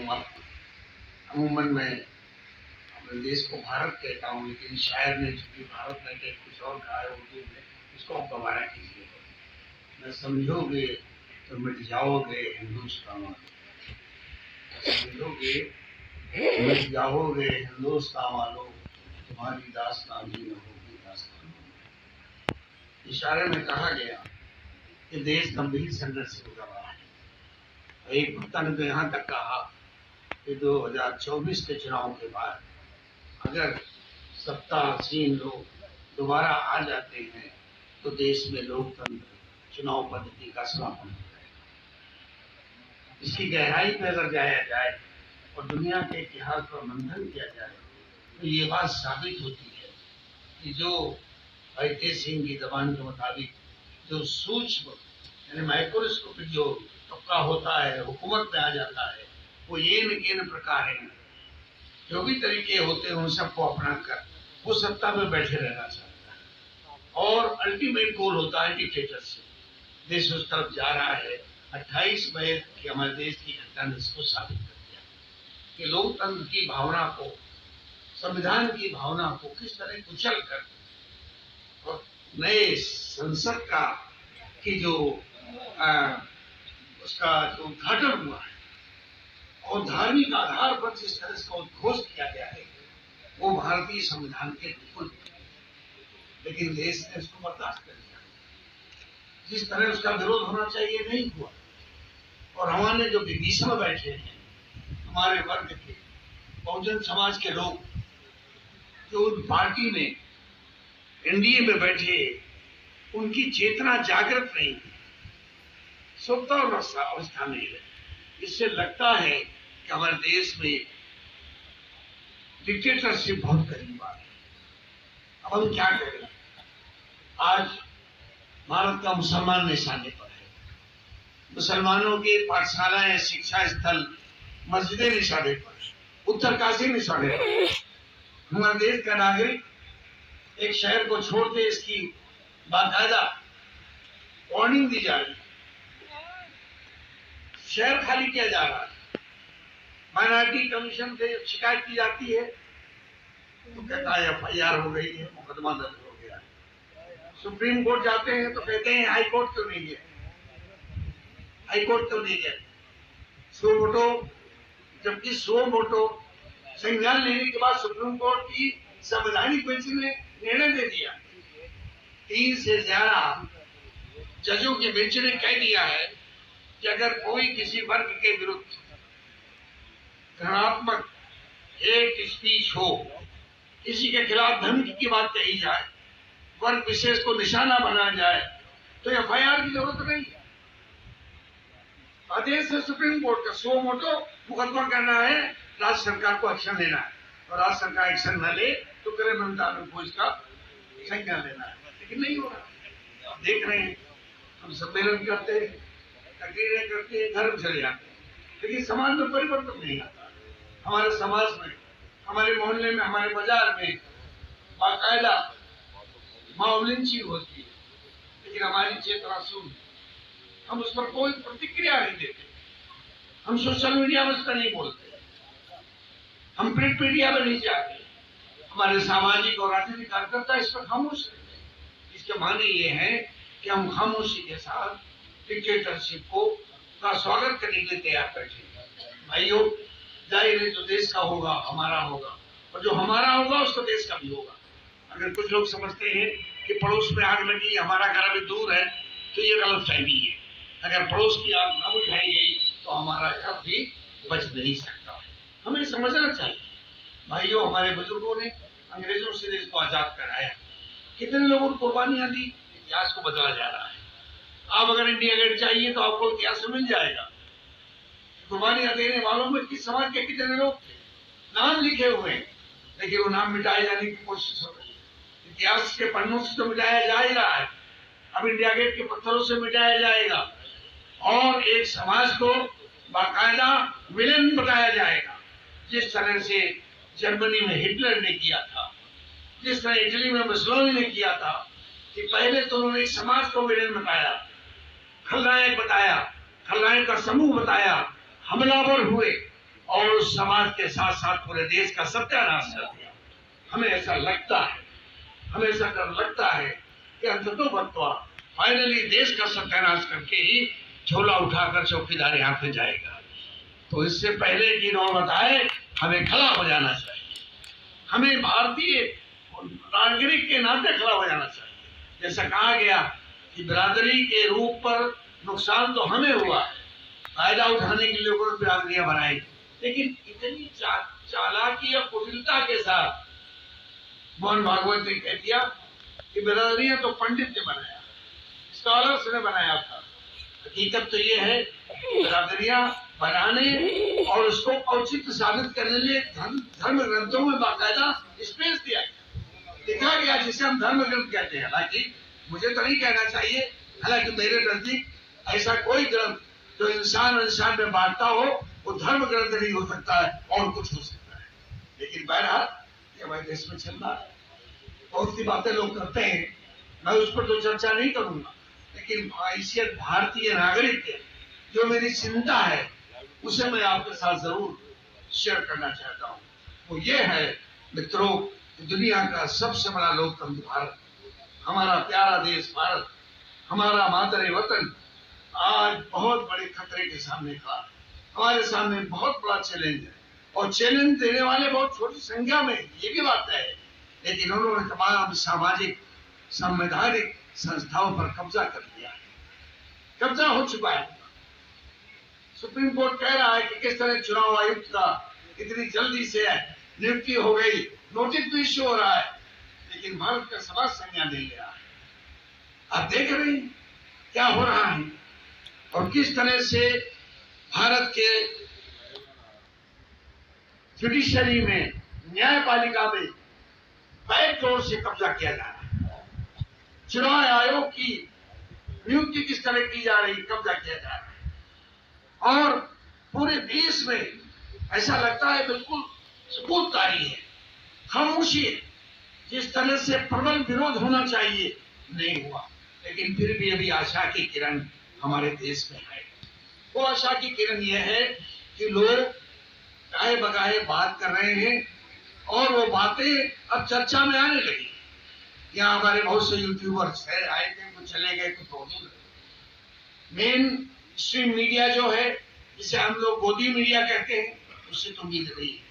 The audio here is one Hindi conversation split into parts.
कहूँगा। अमूमन मैं अपने देश को भारत कहता हूँ, लेकिन शायर ने चूंकि भारत में कह कुछ और कहा है उर्दू में, इसको आप दोबारा कीजिए। न समझोगे तो मिट जाओगे हिंदुस्तान वालों, समझोगे मिट जाओगे हिंदुस्तान वालों, तुम्हारी दास्तान ही न होगी दास्तान। इशारे में कहा गया कि देश गंभीर संघर्ष से गुजर रहा है। एक वक्ता ने तो यहाँ तक कहा कि 2024 के चुनाव के बाद अगर सत्तासीन लोग दोबारा आ जाते हैं तो देश में लोकतंत्र चुनाव पद्धति का समापन हो जाएगा। इसकी गहराई में अगर जाया जाए और दुनिया के इतिहास पर मंथन किया जाए तो ये बात साबित होती है कि जो अजय सिंह की जबान के मुताबिक जो सूक्ष्म यानी माइक्रोस्कोपिक जो तबका होता है हुकूमत में आ जाता है, वो ये न प्रकार है, जो भी तरीके होते हैं उन सबको अपना कर वो सत्ता में बैठे रहना चाहता है और अल्टीमेट गोल होता है डिक्टेटरशिप। देश उस तरफ जा रहा है। 28 मई की हमारे देश की घटना ने इसको साबित कर दिया कि लोकतंत्र की भावना को, संविधान की भावना को किस तरह कुचल कर और नए संसद का की जो उसका जो उद्घाटन हुआ है और धार्मिक आधार पर जिस तरह से उद्घोष किया गया है वो भारतीय संविधान के बिल्कुल, लेकिन देश ने उसको बर्दाश्त कर लिया। जिस तरह उसका विरोध होना चाहिए नहीं हुआ और हमारे जो विदेश में बैठे हैं हमारे वर्ग के बहुजन समाज के लोग जो उन पार्टी में एनडीए में बैठे उनकी चेतना जागृत नहीं है, सुप्त अवस्था में है। इससे लगता है कि हमारे देश में डिक्टेटरशिप बहुत करीब आ गई। अब हम क्या करें? आज भारत का मुसलमान निशाने पर है, मुसलमानों के पाठशालाएं, शिक्षा स्थल, मस्जिदें निशाने पर, उत्तरकाशी निशाने पर। हमारे देश का नागरिक एक शहर को छोड़ते इसकी बाकायदा वार्निंग दी जा रही है, शहर खाली किया जा रहा है। माइनॉरिटी कमीशन से शिकायत की जाती है तो कहता है FIR हो गई है, मुकदमा दर्ज हो गया है। सुप्रीम कोर्ट जाते हैं तो कहते हैं हाई कोर्ट क्यों नहीं गए, हाई कोर्ट क्यों नहीं गए। सो वोटो, जबकि 100 वोटो संज्ञान लेने के बाद सुप्रीम कोर्ट की संवैधानिक बेंच ने निर्णय दे दिया। 3 से ज्यादा जजों के बेंच ने कह दिया है कि अगर कोई किसी वर्ग के विरुद्ध घृणात्मक हेट स्पीच हो, किसी के खिलाफ धमकी की बात कही जाए, वर्ग विशेष को निशाना बनाया जाए तो FIR की जरूरत नहीं है। आदेश है सुप्रीम कोर्ट का, 100 वोटो मुकदमा करना है, राज्य सरकार को एक्शन लेना है और राज्य सरकार एक्शन न ले तो गृह मंत्रालय को इसका संज्ञान लेना है, लेकिन नहीं हो रहा। आप देख रहे हैं हम सम्मेलन करते हैं, तकरीरें करते हैं, घर चले जाते हैं, लेकिन समाज में परिवर्तन नहीं आता। हमारे समाज में, हमारे मोहल्ले में, हमारे बाजार में बाकायदा माओलिंची होती है, लेकिन हमारी चेतना शून्य। हम उस पर कोई प्रतिक्रिया नहीं देते, हम सोशल मीडिया में उसका नहीं बोलते, हम प्रिंट मीडिया में नहीं जाते, हमारे सामाजिक और राजनीतिक कार्यकर्ता इस पर खामोश रहते हैं। इसके माने ये है कि हम खामोशी के साथ डिक्टेटरशिप को का स्वागत करने के लिए तैयार बैठे। भाइयों, जाहिर है जो देश का होगा हमारा होगा और जो हमारा होगा उसको देश का भी होगा। अगर कुछ लोग समझते हैं कि पड़ोस में आग लगी, हमारा घर अभी दूर है, तो ये गलतफहमी है। अगर पड़ोस की आग न बुझाई गई तो हमारा घर भी बच नहीं सकता। हमें समझना चाहिए भाइयों, हमारे बुजुर्गों ने अंग्रेजों से देश को आजाद कराया, कितने लोगों ने कुर्बानियां दी, इतिहास को बदला जा रहा है। आप अगर इंडिया गेट चाहिए तो आपको इतिहास में मिल जाएगा। कुर्बानियां देने वालों में किस समाज के कितने लोग थे, नाम लिखे हुए हैं, लेकिन वो नाम मिटाए जाने की कोशिश हो रही है। इतिहास के पन्नों से तो मिटाया जा ही रहा है, अब इंडिया गेट के पत्थरों से मिटाया जाएगा और एक समाज को बाकायदा विलेन बताया जाएगा। जिस तरह से जर्मनी में हिटलर ने किया था, जिस तरह इटली में मुसोलिनी ने किया था, कि पहले तो उन्होंने एक समाज को विलेन बताया, खलनायक बताया, खलनायक का समूह बताया, हमलावर हुए और उस समाज के साथ साथ पूरे देश का सत्यानाश कर दिया। हमें ऐसा लगता है, हमें ऐसा डर लगता है कि अंततोगत्वा फाइनली देश का सत्यानाश करके ही झोला उठाकर चौकीदार यहाँ पे जाएगा। तो इससे पहले की नौबत आए, हमें खड़ा हो जाना चाहिए। हमें भारतीय नागरिक के नाते खड़ा हो जाना चाहिए। जैसा कहा गया कि बिरादरी के रूप पर नुकसान तो हमें हुआ है, फायदा उठाने के लिए लोगों ने बिरादरियां बनाई, लेकिन इतनी चालाकी और कुटिलता के साथ मोहन भागवत ने कह दिया कि बिरादरियां तो पंडित ने बनाया, स्कॉलर्स ने बनाया था। हकीकत तो ये है बिरादरियां बनाने और उसको औचित्य साबित करने लिए धर्म ग्रंथों में बाकायदा स्पेस दिया गया, लिखा गया, जिसे हम धर्म ग्रंथ कहते हैं। हालांकि मुझे तो नहीं कहना चाहिए, हालांकि मेरे नजदीक ऐसा कोई ग्रंथ जो इंसान और इंसान में बांटता हो वो धर्म ग्रंथ नहीं हो सकता है, और कुछ हो सकता है। लेकिन बहरहाल ये हमारे देश में चल रहा है, बहुत सी बातें लोग करते हैं, मैं उस पर तो चर्चा नहीं करूंगा। लेकिन हैसियत भारतीय नागरिक के जो मेरी चिंता है उसे मैं आपके साथ जरूर शेयर करना चाहता हूँ। वो ये है मित्रों, दुनिया का सबसे बड़ा लोकतंत्र भारत, हमारा प्यारा देश भारत, हमारा मातरे वतन आज बहुत बड़े खतरे के सामने खड़ा। हमारे सामने बहुत बड़ा चैलेंज है, और चैलेंज देने वाले बहुत छोटी संख्या में, ये भी बात है। लेकिन उन्होंने तमाम सामाजिक संवैधानिक संस्थाओं पर कब्जा कर लिया है, कब्जा हो चुका है। सुप्रीम कोर्ट कह रहा है कि किस तरह चुनाव आयुक्त का इतनी जल्दी से नियुक्ति हो गई, नोटिस भी इश्यू हो रहा है, लेकिन भारत का समाज संज्ञान नहीं ले रहा है। आप देख रहे हैं क्या हो रहा है, और किस तरह से भारत के जुडिशरी में, न्यायपालिका में बैकडोर से कब्जा किया जा रहा है। चुनाव आयोग की नियुक्ति किस तरह की जा रही, कब्जा किया जा रहा है। और पूरे देश में ऐसा लगता है बिल्कुल सबूतकारी है, खामोशी है। जिस तरह से प्रबल विरोध होना चाहिए नहीं हुआ, लेकिन फिर भी अभी आशा की किरण हमारे देश में है। वो आशा की किरण यह है कि लोग गाहे बगाहे बात कर रहे हैं, और वो बातें अब चर्चा में आने लगी। यहाँ हमारे बहुत से यूट्यूबर्स है, आए थे, कुछ चले गए, कुछ मौजूद है। मेन स्ट्रीम मीडिया जो है, जिसे हम लोग गोदी मीडिया कहते हैं, उससे तो उम्मीद नहीं है।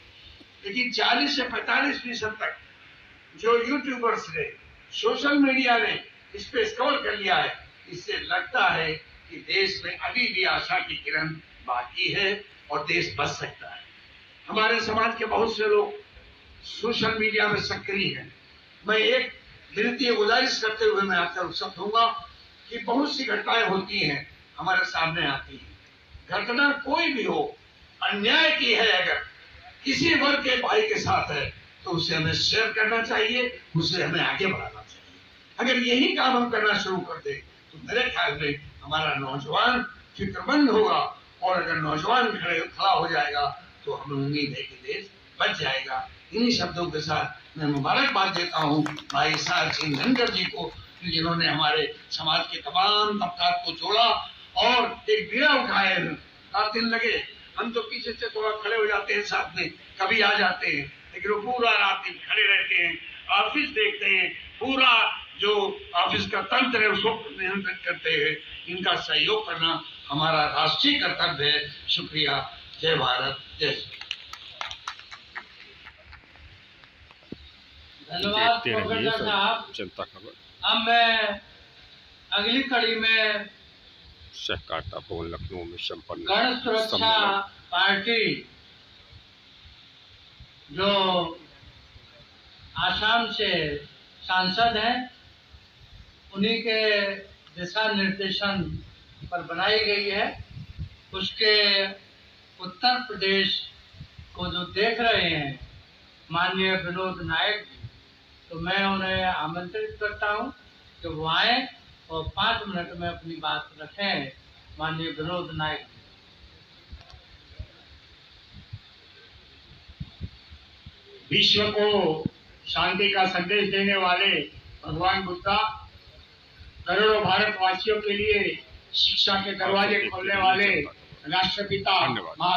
लेकिन 40 से 45% तक जो यूट्यूबर्स ने, सोशल मीडिया ने इस पे कवर कर लिया है, इससे लगता है कि देश में अभी भी आशा की किरण बाकी है और देश बच सकता है। हमारे समाज के बहुत से लोग सोशल मीडिया में सक्रिय हैं। मैं एक विनती गुजारिश करते हुए मैं आपसे रुखसत दूंगा कि बहुत सी घटनाएं होती हैं, हमारे सामने आती है। घटना कोई भी हो, अन्याय की है, अगर किसी वर्ग के भाई के साथ है तो उसे हमें शेयर करना चाहिए, उसे हमें आगे बढ़ाना चाहिए। अगर यही काम हम करना शुरू कर दें तो मेरे ख्याल में हमारा नौजवान फिक्रमंद होगा, और अगर नौजवान खड़ा हो जाएगा तो हमें उम्मीद है कि देश बच जाएगा। इन्हीं शब्दों के साथ मैं मुबारकबाद देता हूँ भाई साहब सिंह धनखड़ जी को, जिन्होंने हमारे समाज के तमाम तबकात को जोड़ा और एक बीड़ा उठाए। 7 दिन लगे, हम तो पीछे से थोड़ा खड़े हो जाते हैं, साथ में कभी आ जाते हैं, लेकिन वो पूरा रात दिन खड़े रहते हैं, ऑफिस देखते हैं, पूरा जो ऑफिस का तंत्र है उसको नियंत्रित करते हैं। इनका सहयोग करना हमारा राष्ट्रीय कर्तव्य है। शुक्रिया। जय भारत, जय श्री। धन्यवाद प्रोफेसर साहब। जनता खबर। अब मैं अगली कड़ी में सहकारिता भवन लखनऊ में संपन्न गण सुरक्षा पार्टी जो आसाम से सांसद हैं, उन्हीं के दिशा निर्देशन पर बनाई गई है। उसके उत्तर प्रदेश को जो देख रहे हैं माननीय विनोद नायक जी, तो मैं उन्हें आमंत्रित करता हूं कि वो आए और 5 मिनट में अपनी बात रखें। माननीय विनोद नायक। विश्व को शांति का संदेश देने वाले भगवान बुद्धा, करोड़ों भारतवासियों के लिए शिक्षा के दरवाजे खोलने वाले राष्ट्रपिता महात्मा